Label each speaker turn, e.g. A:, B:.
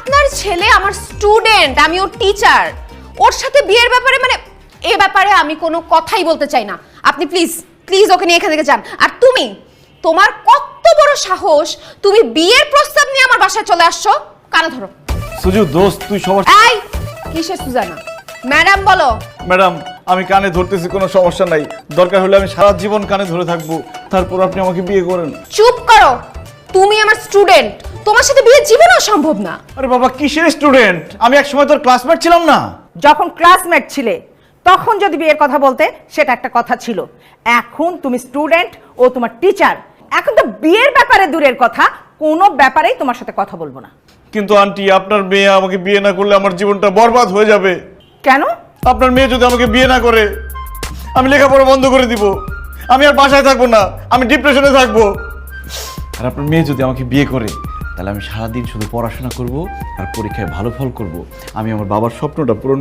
A: আপনার ছেলে আমার স্টুডেন্ট, আমি ওর টিচার, ওর সাথে বিয়ের ব্যাপারে মানে এ ব্যাপারে আমি কোনো কথাই বলতে চাই না। আপনি প্লিজ প্লিজ ওকে নিয়ে এখান থেকে যান। আর তুমি, তোমার কত বড় সাহস, তুমি বিয়ের প্রস্তাব নিয়ে আমার বাসায় চলে আসছো? কানে ধরো।
B: সুজু দোস্ত, তুই সবার...
A: এই কিসের সুজানা? ম্যাডাম বলো।
B: ম্যাডাম, আমি কানে ধরতেছি, কোনো সমস্যা নাই। দরকার হলে আমি সারা জীবন কানে ধরে থাকবো, তারপর আপনি আমাকে বিয়ে করেন।
A: চুপ করো, তুমি আমার স্টুডেন্ট, তোমার সাথে বিয়ে জীবনেও সম্ভব না।
B: আরে বাবা, কিসের স্টুডেন্ট? আমি এক সময় তোর ক্লাসমেট ছিলাম না?
C: যখন ক্লাসমেট ছিলে তখন যদি বিয়ের কথা বলতে সেটা একটা কথা ছিল। এখন তুমি স্টুডেন্ট, ও তোমার টিচার। এখন তো বিয়ের ব্যাপারে দূরের কথা, কোনো ব্যাপারেই তোমার সাথে কথা বলবো না।
B: কিন্তু আন্টি, আপনার মেয়ে আমাকে বিয়ে না করলে আমার জীবনটা বরবাদ হয়ে যাবে।
C: কেন?
B: আপনার মেয়ে যদি আমাকে বিয়ে না করে, আমি লেখাপড়া বন্ধ করে দিব, আমি আর বাসায় থাকবো না, আমি ডিপ্রেশনে থাকবো। আর আপনার মেয়ে যদি আমাকে বিয়ে করে, তাহলে আমি সারাদিন শুধু পড়াশোনা করব আর পরীক্ষায় ভালো ফল করব। আমি আমার বাবার স্বপ্নটা পূরণ